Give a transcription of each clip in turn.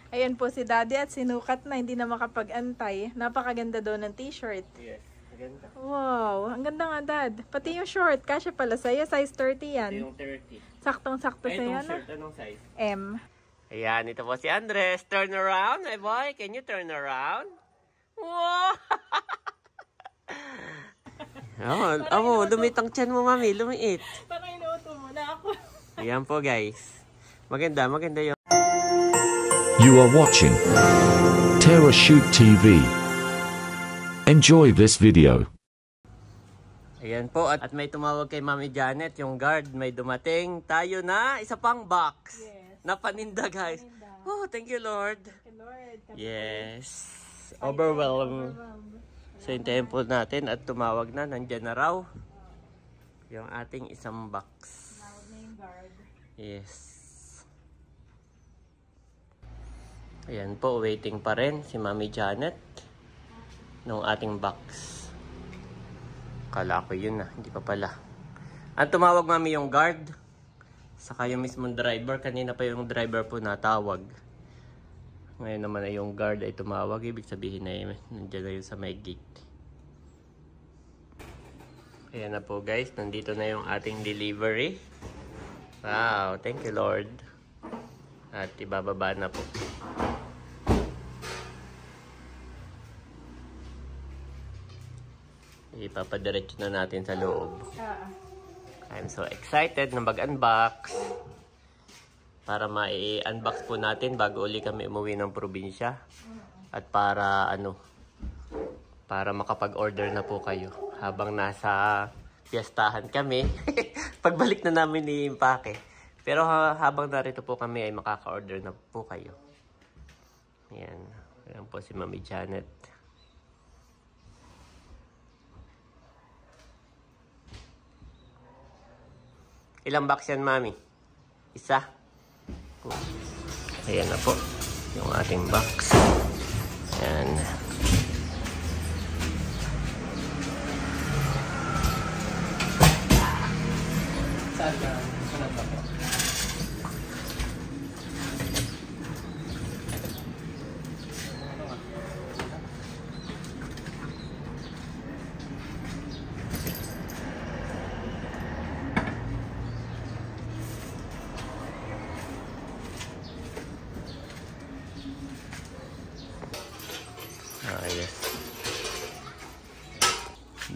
Ayan po si Daddy at sinukat na, hindi na makapag-antay. Napakaganda daw ng t-shirt. Yes, maganda. Wow, ang ganda nga, Dad. Pati yung short, kasya pala sa'yo, size 30 yan. Ito yung 30. Saktong-sakto sa'yo, Itong no? shirt, anong size? M. Ayan, ito po si Andres. Turn around, my boy. Can you turn around? Wow! Lumitang tiyan mo, mami. Lumiit. Parang inuuto mo na ako. Ayan po, guys. Maganda yung... You are watching Terra Shoot TV. Enjoy this video. Ayan po, at may tumawag kay Mami Janet, yung guard. May dumating tayo na isa pang box. Yes. Na paninda, guys. Paninda. Oh, thank you, Lord. Thank you, Lord. Yes. Overwhelmed. So, hintayin po natin at tumawag na. Nandyan na raw yung ating isang box. Tawag na yung guard. Yes. Ayan po, waiting pa rin si Mami Janet nung ating box. Kala ko yun na, hindi pa pala. Ang tumawag, Mami, yung guard. Saka yung mismong driver. Kanina pa yung driver po natawag. Ngayon naman ay yung guard ay tumawag. Ibig sabihin na yun, nandiyan na yun sa may gate. Ayan na po, guys. Nandito na yung ating delivery. Wow, thank you, Lord. At ibababa na po. Ipapadiretso na natin sa loob. I'm so excited na mag-unbox. Para ma-unbox po natin bago uli kami umuwi ng probinsya. At para para makapag-order na po kayo habang nasa piyastahan kami. Pagbalik na namin ni Impake. Pero habang narito po kami ay makaka-order na po kayo. Ayan. Ayan po si Mami Janet. Ilang box yan, Mami? Isa. Ayan na po. Yung ating box. Ayan. Yes.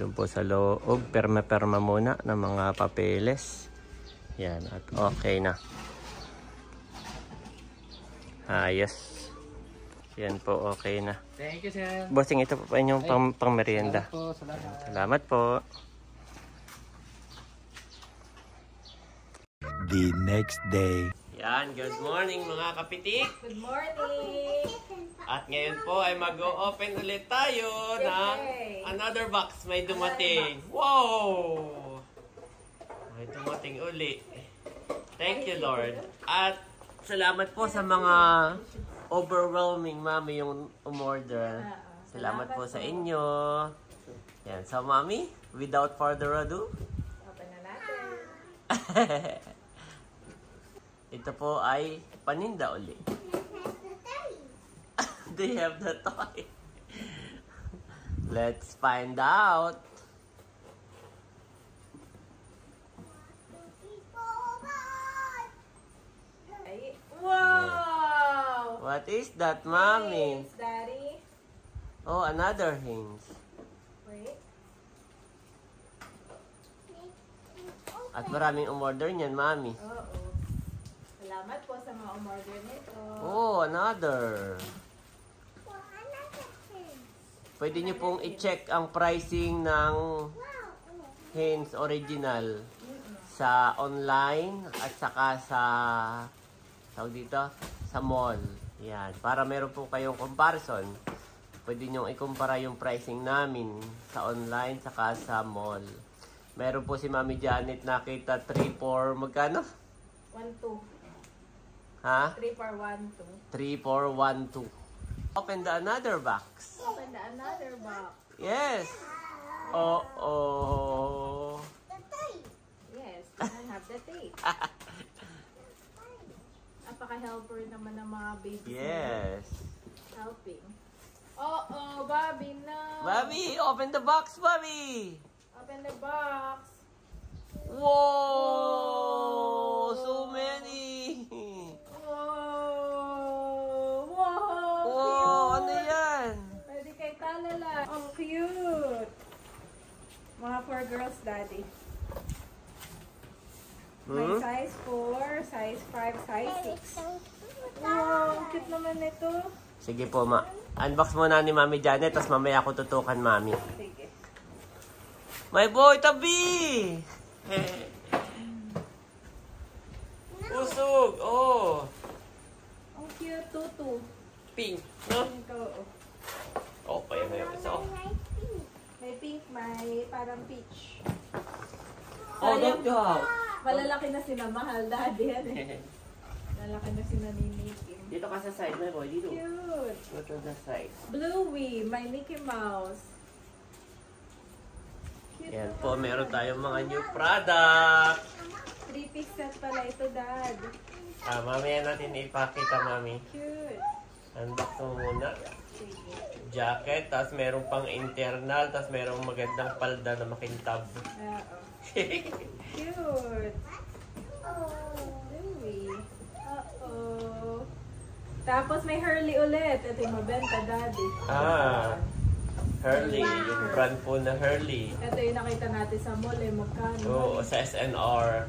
Doon po sa loob, perma-perma muna ng mga papeles. Yan, at okay na. Yes. Yan po, okay na. Thank you, sir. Bossing, ito po pa inyong pang merienda. Salamat po. The next day. Yan, good morning mga kapitik. Good morning! At ngayon po ay mag-o-open ulit tayo ng another box. May dumating. Wow! May dumating uli. Thank you, Lord. At salamat po sa mga overwhelming, Mami, yung umorder. Salamat po sa inyo. Yan. So, Mami, without further ado, Open na natin. ito po ay paninda uli. They have the toy. Let's find out. Ay, wow! What is that, Mami? Thanks, Daddy. Oh, another hints. Wait. At maraming umorder niyan, Mami. Oo. Salamat po sa mga umorder nito. Oh, another. Pwede niyo pong i-check ang pricing ng hints original sa online at saka sa tawag dito, sa mall. Yan, para meron po kayong comparison. Pwede niyo ikumpara yung pricing namin sa online saka sa mall. Meron po si Mami Janet nakita 3 for magkano? 1-2. Ha? 3 for 1-2. 3 for 1 2. Open the another box. Open the another box. Yes. Oh. Yes, can I have the tape? napaka-helper naman ng mga babies. Yes. Helping. Oh, Bobby, no. Bobby, open the box, Bobby. Open the box. Whoa! So many! Wow! Wow! Ano yan? Pwede kay Talala. Oh, cute! Mga 4 girls, daddy. May size 4, size 5, size 6. Wow! Cute naman ito. Sige po, unbox muna ni Mami Janet, tapos mamaya ako tutukan, Mami. Sige. My boy, tabi! Usog! Oh! Ang cute, tutu. Pink, no? Ito, oh. Oh, kaya na yung isa. May pink, may parang peach. Oh, don't go out. Malalaki na sila, mahal, daddy. Yan eh. Malalaki na sila ni Mickey. Dito ka sa side, my boy. Dito. Cute. Go to the side. Bluey, may Mickey Mouse. Cute Yan naman. po, meron tayong mga new product. 3-piece set pala ito, dad. Mamaya natin ipakita, Mami. Cute. Unbox mo muna. Sige. Jacket, tapos meron pang internal, tapos merong magandang palda na makintab. Oo. Cute. Bluey. Uh-oh. Tapos may Hurley ulit. Ito yung mabenta, daddy. Hurley. Yung brand po na Hurley. Ito yung nakita natin sa mall, eh. Magkano? Oo, sa SNR.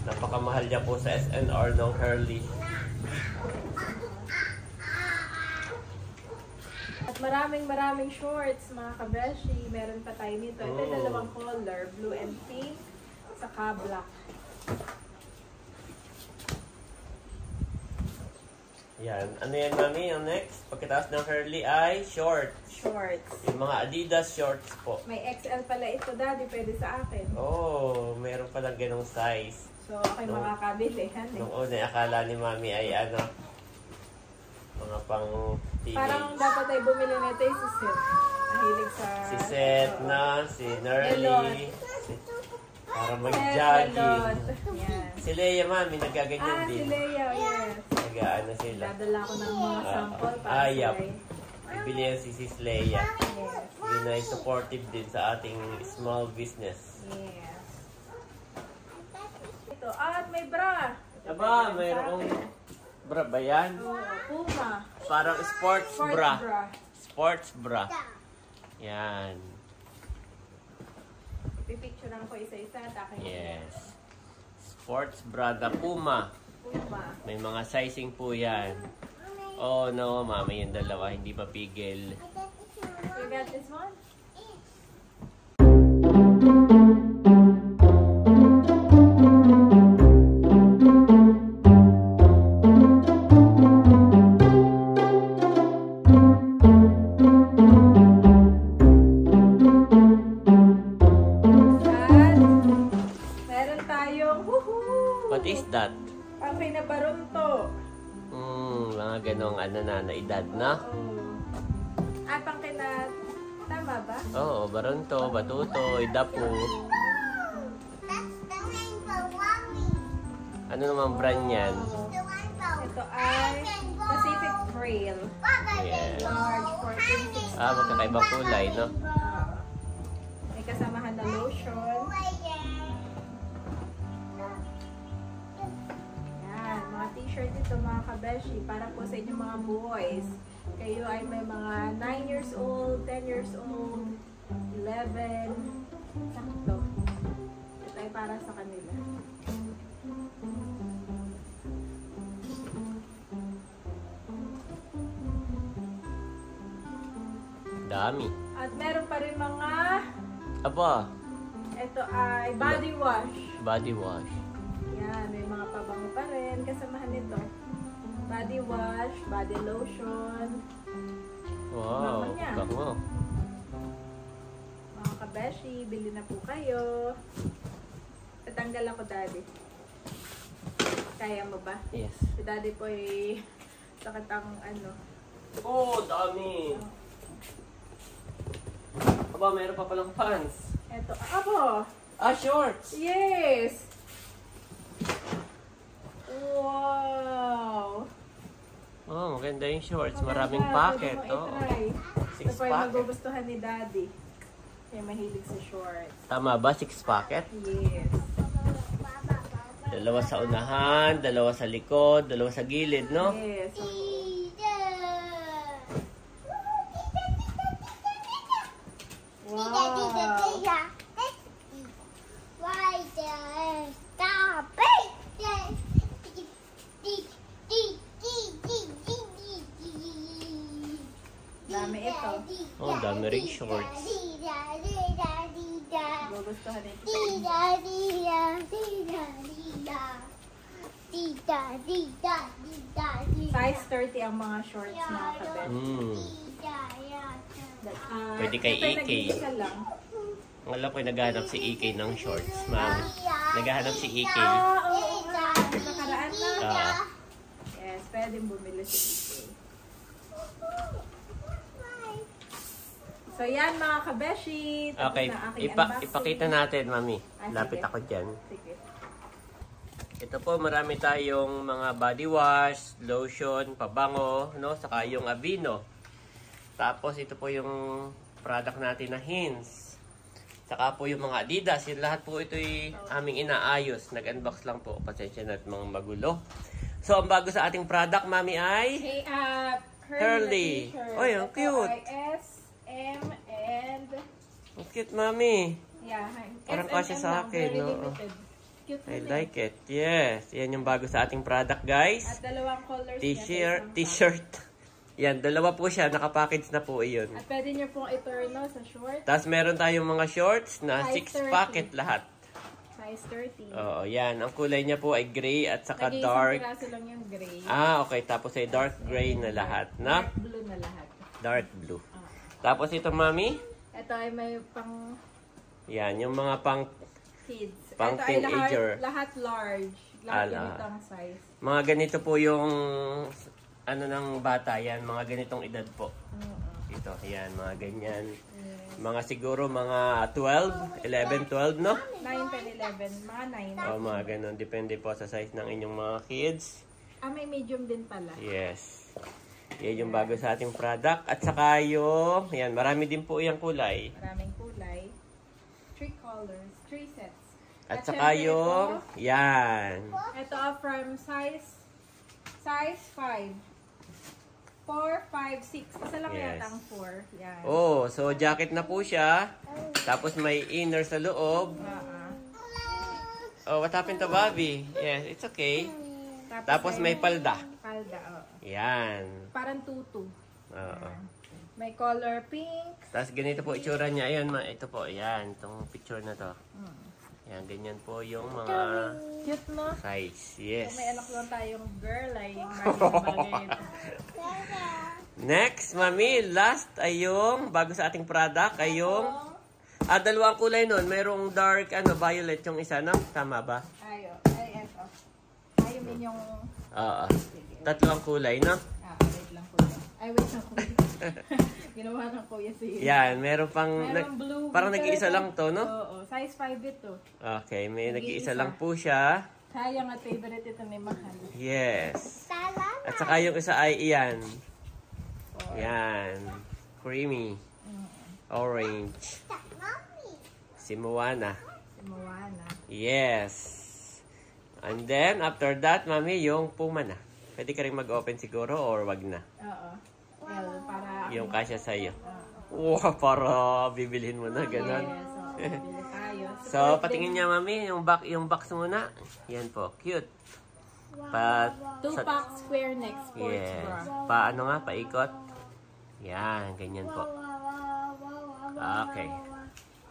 Napakamahal niya po sa SNR ng Hurley. At maraming shorts, mga kabeshi. Meron pa tayo nito. Ito yung dalawang color, blue and pink, saka black. Yan. Ano yan, Mami? Yung next? Pagkatapos ng Hurley ay shorts. Shorts. Yung mga Adidas shorts po. May XL pala ito, daddy. Pwede sa akin. Oh, meron palang ganong size. So, ako'y makakabili. Nung una, akala ni Mami ay ano, mga pang teenage. Parang dapat ay bumili nito yung si Seth. Mahilig sa... Si Seth na, si Nerly. Para mag-jogging. Yan. Si Leia, Mami, nagkaganyan Si din. Leo, yes. Nag-ano sila. Dadala ko ng mga sample para Yep. sila. Ibili yan si Sis Leia. Yes. Yun ay supportive din sa ating small business. Yes. Ito. At may bra. Aba, mayroong bra ba yan? Puma. Parang sports Sports bra. bra. Sports bra. Yan. Pipicturean ko isa-isa at akin. Yes. Sports bra na Puma. Puma. May mga sizing po yan. Oh no, Mami, yung dalawa hindi papigil. You got this one? Meron tayong What is that? ang pinabarunto. Mga ganong ano na edad na. At ang tama ba? Oo, baronto, batuto, dapo. Ano namang brand yan? Ito ay Pacific Trail. Yes. Large 14. Magkakaibang kulay, no? May kasamahan na lotion. Yan, mga t-shirt ito mga kabeshi para po sa inyong mga boys. Kayo ay may mga 9 years old, 10 years old, 11. Sakto. Ito ay para sa kanila. Dami. At meron pa rin mga, Aba, ito ay body wash. body wash. Yan, may mga pabango pa rin kasamahan nito. Body wash, body lotion. Wow, Bango niya. bango. Mga kabeshi, bili na po kayo. Tatanggal ako, daddy. Kaya mo ba? Yes. Si daddy po ay sakit ang ano. Oh, dami. Aba, meron pa palang pants. Eto, abo! Shorts. Yes! Wow! Oh, maganda yung shorts. Maraming pocket. Oh. Ito 6 po yung pocket. magugustuhan ni Daddy. Kaya mahilig sa shorts. Tama ba? 6 pocket? Yes. Dalawa sa unahan, dalawa sa likod, dalawa sa gilid, no? Yes. Wow. Dami ito. Oh, dami ring shorts. Magugustuhan ito. Size 30 ang mga shorts mga kabet. Pwede kay ito, EK. nag-iisa lang. Alam ko naghahanap si EK ng shorts, ma'am. Naghahanap si EK. Oo nga. Nakaraan na. Ah, Yes, pwedeng bumili si EK. So yan mga kabeshi. Tapos okay, na aking unboxing. ipakita natin, mami. Ah, Lapit sige. ako dyan. Sige. Ito po, marami tayong mga body wash, lotion, pabango, no? Saka yung Aveeno. Tapos ito po yung product natin na Hins. Saka po yung mga Adidas. Yung lahat po ito'y aming inaayos. Nag-unbox lang po. Pasensya na at mga magulo. So, ang bago sa ating product, mami, ay Hey, Hurley. Oy, ang cute. S, M, and Ang cute, mami. yeah, Parang S&M kasya sa lang, akin, very no? limited. Cute I rin like it. Yes. Yan yung bago sa ating product, guys. At dalawang colors T-shirt. niya. T-shirt. Yan, dalawa po siya. Nakapackage na po iyon. At pwede niyo pong i-turn no, sa short. Tapos meron tayong mga shorts na Size 6 pocket lahat. Size 30. Oo, yan. Ang kulay niya po ay gray at saka Nag-iisang dark. piraso lang yung gray. Ah, okay. Tapos ay dark gray na lahat, na? Dark blue na lahat. Dark blue. Tapos ito, mami. Ito ay may pang Yan, yung mga pang kids. Pang Ito ay teenager. lahat large. Lahat Ala. ganitong size. mga ganito po yung ano ng bata yan, mga ganitong edad po. Ito, yan, mga ganyan. Mga siguro mga 12, 11, 12, no? 9, 10, 11. Mga 9. O, mga ganun. Depende po sa size ng inyong mga kids. May medium din pala. Yes. Yan yung bago sa ating product. At saka yung, yan, marami din po yung kulay. Maraming kulay. 3 colors. 3 sets. At saka syempre yung, yan. Ito from size 5. 4, 5, 6. Isa lang Yes. yata ang 4. Yan. Oh, so jacket na po siya. Tapos may inner sa loob. Oh, what happened to Bobby? Yes, it's okay. Tapos may palda. Palda, oo. Yan. Parang tutu. Oo. May color pink. Tapos ganito po itsura niya. Ayan, ito po. Yan, itong picture na to. Yan, ganyan po yung mga Cute, no? size. Yes. Kung may anak lang tayong girl, ay bagay ito. Next, mami, last ay yung, bago sa ating product, ay yung, dalawang kulay nun. Mayroong dark, violet yung isa, no? Tama ba? Ayo, ay, ito. Ayun din yung... Oo. Tatlong kulay, no? wait lang po. Ay, wait lang po. Ginawa ng kuya si... Yan, meron pang, Meron blue. parang nag-iisa lang to, no? Oo, size 5 ito. Okay, may nag-iisa Nag-iisa. lang po siya. Sayang at favorite ito ni Mahal. Yes. At saka yung isa ay iyan. Yan. Creamy. Orange. Si Moana. Si Moana. Yes. And then, after that, mami, yung Puma na. Pwede ka rin mag-open siguro or wag na. Oo. Well, para... Yung kasya sa'yo. Wow, para bibilhin mo na, gano'n. Yes, so, bili tayo. So, patingin niya, mami, yung box muna. Yan po, cute. 2-pack square neck sports Yes. bra. Paano nga, paikot. Yan, ganyan po. Okay.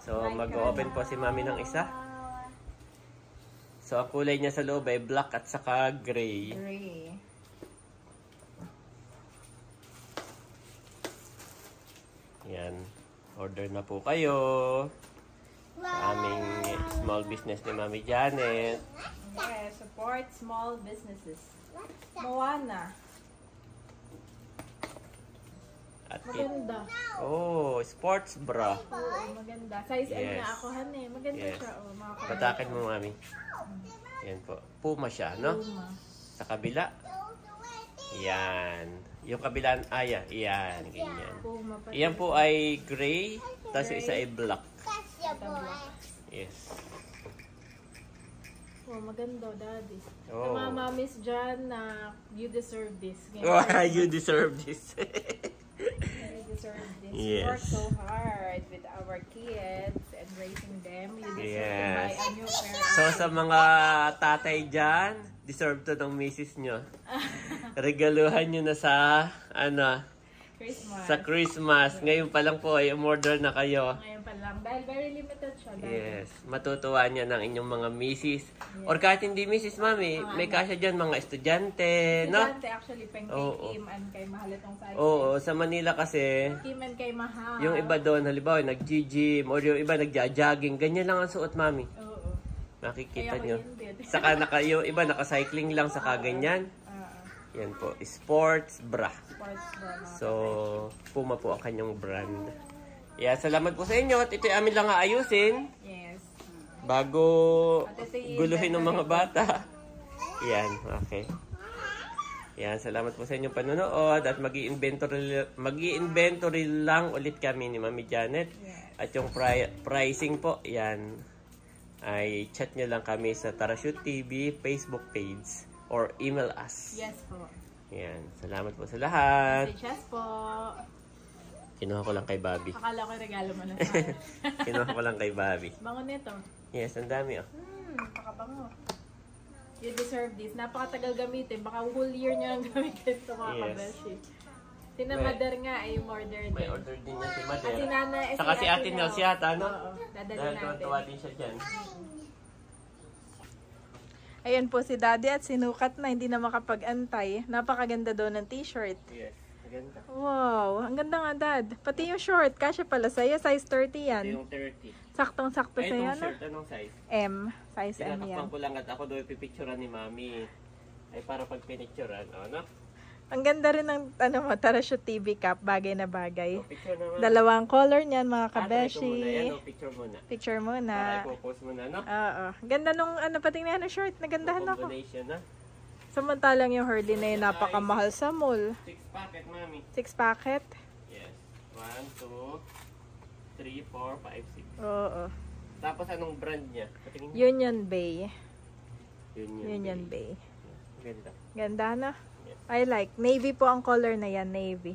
So, mag-open po si mami ng isa. So, ang kulay niya sa loob ay black at saka gray. Gray. Yan. Order na po kayo. Sa aming small business ni Mami Janet. Yes, support small businesses. Moana. At Maganda. oh, sports bra. Oo, maganda. Size M Yes. na ako, han eh. Maganda Yes. siya. Oh, mga Patakin mo, Mami. Yan po. Puma siya, no? Puma. Sa kabila. Yan. Yung kabilang, yan, ganyan. Puma pa. Yan po ay gray, tapos yung isa ay black. Yes. Oh, maganda, daddy. Oh. Sa mga mommies dyan na you deserve this. Oh, you deserve this. You deserve this. We Yes. work so hard with our kids and raising them. You deserve to Yes. buy a new pair. So sa mga tatay dyan, deserve to ng misis nyo. Regaluhan nyo na sa, Christmas. sa Christmas. Ngayon pa lang po ay umorder na kayo. Ngayon pa lang. Dahil very limited siya. Daddy. Yes. Matutuwa niya ng inyong mga misis. Or kahit hindi misis, mami, may kasya dyan mga estudyante, no? Estudyante actually, pang kay Oo. Kim and kay Mahal itong size. Oo, sa Manila kasi, Kim and kay Mahal. yung iba doon, halimbawa, nag-gym, or yung iba nagja-jogging, ganyan lang ang suot, mami. Oo. Nakikita Kaya nyo. ko yun din. Saka yung iba naka-cycling lang, saka ganyan. Yan po, sports bra. Sports bra. Mga So, Puma po ang kanyang brand. Yeah, salamat po sa inyo. At ito amin lang aayusin Yes. bago At ito yung guluhin ng mga inventory bata. Yan, okay. Yan, salamat po sa inyong panonood at mag-i-inventory lang ulit kami ni Mami Janet. Yes. At yung pricing po, yan, ay chat nyo lang kami sa Tarashoot TV Facebook page or email us. Yes po. Yan, salamat po sa lahat. Yes po. Kinuha ko lang kay Bobby. Akala ko regalo mo na sa akin. Kinuha ko lang kay Bobby. Bango nito. Yes, ang dami oh. Pakabango. You deserve this. Napakatagal gamitin. Baka whole year nyo lang gamitin ito mga Yes. kabeshi. Si na Mother nga ay order din. May order din niya si Mother. At si Nana, Saka si Ate Nels yata, no? Oo, dadali Dahil natin. tuwa din siya dyan. Ayan po si Daddy at sinukat na, hindi na makapag-antay. Napakaganda daw ng t-shirt. Yes, maganda. Wow, ang ganda nga, Dad. Pati yung short, kasya pala sa'yo, size 30 yan. Ito yung 30. Saktong-sakto Ay, sa'yo, itong no? shirt, anong size? M, size M yan. Tinatakpan ko lang at ako doon pipicturean ni Mami. Ay, para pag pinicturean, no? Ang ganda rin ng Tarashoot TV cap, bagay na bagay. So, picture naman. Dalawang color niyan, mga Try ko muna. kabeshi. Yan, picture muna. Picture mo Para na. ipopost mo na, no? Oo. Ganda nung patingnan ng short, nagandahan ako. Combination, na. Samantalang yung Hurley na yun, napakamahal sa mall. 6 packet, Mami. 6 packet. Yes. 1, 2, 3, 4, 5, 6. Oo. Tapos anong brand niya? Patingin niyo. Union Bay. Union Bay. Ganda. Ganda na. I like. Navy po ang color na yan, navy.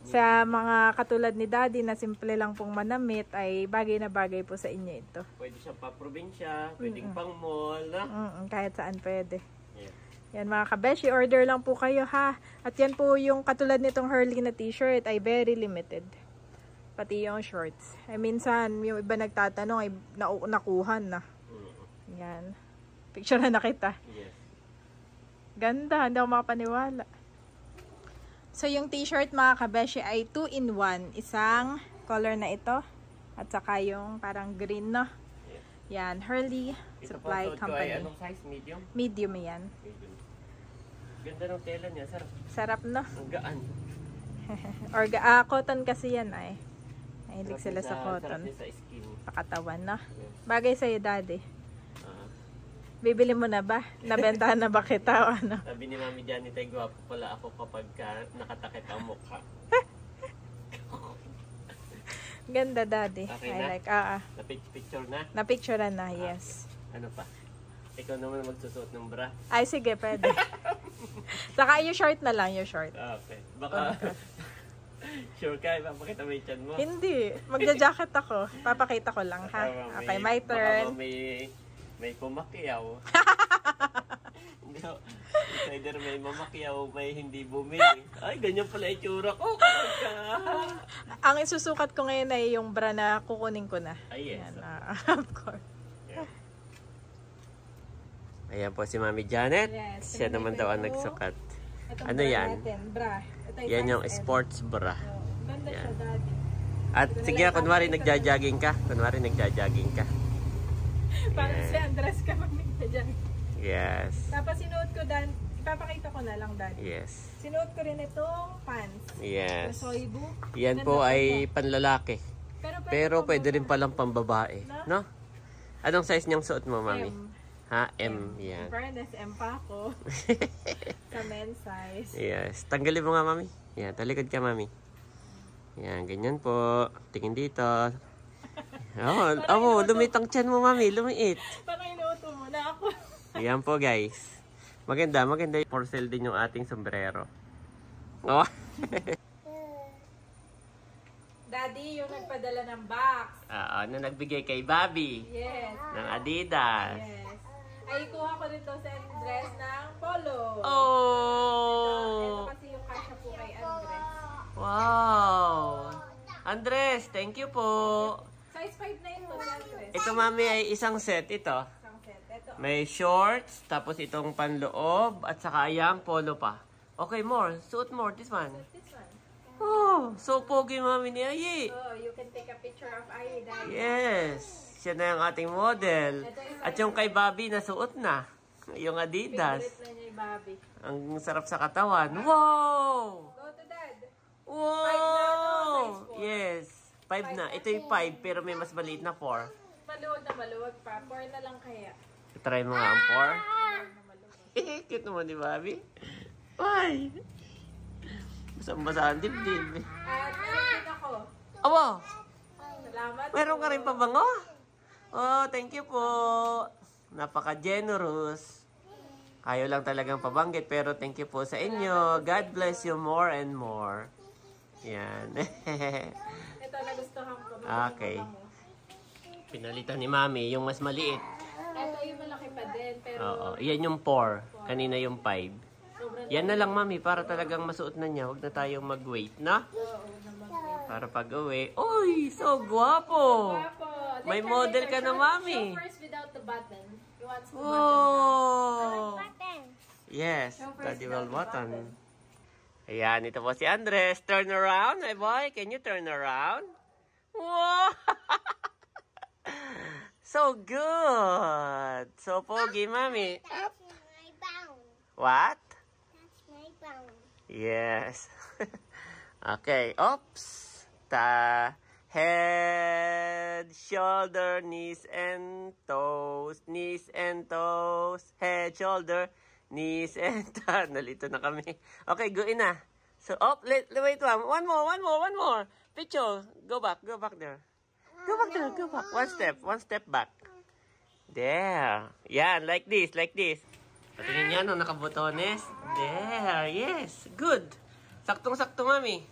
Sa mga katulad ni Daddy na simple lang pong manamit, ay bagay na bagay po sa inyo ito. Pwede siyang pa-probinsya, pwedeng pang mall, no? Kahit saan pwede. Yeah. Yan mga kabeshi, order lang po kayo ha. At yan po yung katulad nitong Hurley na t-shirt ay very limited. Pati yung shorts. Ay minsan, yung iba nagtatanong ay nakuhan na. Yan. Picture na kita. Yes. Ganda, hindi ako makapaniwala. So, yung t-shirt mga kabeshi ay 2-in-1. Isang color na ito. At saka yung parang green, no? Yes. Yan, Hurley Ito Supply po, Company. ay anong size? Medium? Medium yan. Medium. Ganda ng tela niya, sir. Sarap, no? Ang gaan. Cotton kasi yan ay. Mahilig sila sa Sarap cotton. niya sa skin. Pakatawan, no? Yes. Bagay sa'yo, Daddy. Ah. Bibili mo na ba? Nabentahan na ba kita o ano? Sabi ni Mami Janet ay gwapo pala ako kapag nakatakip ang mukha. Ganda, Daddy. Okay I na? like. Na-picture na? Na-picturean na, yes. Ano pa? Ikaw naman magsusuot ng bra. Ay, sige, pwede. Saka yung short na lang, yung short. Ah, okay. Baka, sure ka, ipapakita mo yung tiyan mo. Hindi. Magja-jacket ako. Papakita ko lang, ha? Okay, my turn. Baka may pumakyaw. Hindi ko. Either may mamakyaw, may hindi bumili. Ay, ganyan pala itsura ko. Ang isusukat ko ngayon ay yung bra na kukunin ko na. Ay, yes. Yan, of course. Yeah. Ayan po si Mami Janet. Yes, Siya naman daw ang ito. nagsukat. Itong Ano bra yan? natin, bra. Ito ay Yan size yung M. sports bra. Oo, ganda siya, Yan. Daddy. At sige, kunwari nagja-jogging ka. Kunwari nagja-jogging ka. Parang Yan. si Andres ka mamigta dyan. Yes. Tapos sinuot ko, ipapakita ko na lang, Daddy. Yes. Sinuot ko rin itong pants. Na Yes. soy book. Yan po ay panlalaki. Pero pwede rin palang pambabae. No? Anong size niyang suot mo, Mami? M. Ha? M. Yan. Fairness, M pa ako. Sa men's size. Yes. Tanggalin mo nga, mami. Yan. Talikod ka, mami. Yan. Ganyan po. Tingin dito. Lumit ang tiyan mo, mami. Lumiit. Parang inuuto mo na ako. Yan po, guys. Maganda. For sale din yung ating sombrero. Oh. Daddy, yung nagpadala ng box. Na nagbigay kay Bobby. Yes. Ng Adidas. Yes. Ay, kuha ko rin daw sa Andres ng polo. Oh! Ito kasi yung kasya po kay Andres. Wow! Andres, thank you po. Size 5 na ito si Andres. Ito, mami, ay isang set ito. Isang set. Ito. May shorts, tapos itong panloob, at saka ayang polo pa. Okay, more. Suot more. This one. This one. Oh, so pogi, mami ni Ayi. Oh, you can take a picture of Ayi, Daddy. Yes. Siya na yung ating model. At yung kay Bobby, nasuot na. Yung Adidas. Favorite na niya yung Bobby. Ang sarap sa katawan. Wow! Go to Dad. Wow! 5 na, no? Size 4. Yes. 5 na. Ito yung 5, pero may mas maliit na 4. Maluwag na maluwag pa. 4 na lang kaya. Try mo nga ang 4. Maluwag na maluwag. Cute naman ni Bobby. Why? Basang-basa ang dibdib. At meron din ako. Awa! Salamat. Meron ka rin pabango? Oh, thank you po. Napaka-generous. Ayaw lang talagang pabanggit, pero thank you po sa inyo. God bless you more and more. Yan. Ito nagustuhan ko. Okay. Pinalitan ni Mami yung mas maliit. Ito yung malaki pa din, pero Oo. Yan yung 4. Kanina yung 5. sobrang Yan na lang, Mami, para talagang masuot na niya. Huwag na tayong mag-wait, na? Para pag-uwi. Uy, so guwapo! Guwapo. May model ka na, Mami. Show first without the button. You want the Oh! Button. Yes, Show first Daddy well without the button. Ayan, ito po si Andres. Turn around, my boy. Can you turn around? Wow! So good! So pogi, Mami. That's my bound. What? That's my bound. Yes. Okay, oops. Head, shoulder, knees and toes. Knees and toes. Head, shoulder, knees and toes. Nalito na kami. Okay, go in na. So, wait one. One more. Picture. Go back there. Go back. One step back. There. Yan, like this. Patingin niya, no, nakabotones. There, yes. Good. Saktong-sakto, Mami.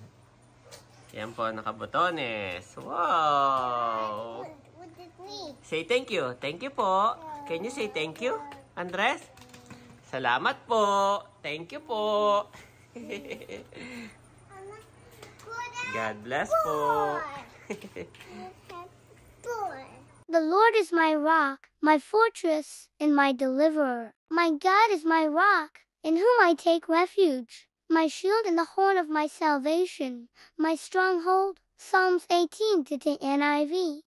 Yan po, nakabotones. Wow. What did we? Say thank you. Thank you po. Can you say thank you, Andres? Salamat po. Thank you po. God bless po. The Lord is my rock, my fortress, and my deliverer. My God is my rock, in whom I take refuge, my shield and the horn of my salvation, my stronghold. Psalms 18 to the NIV.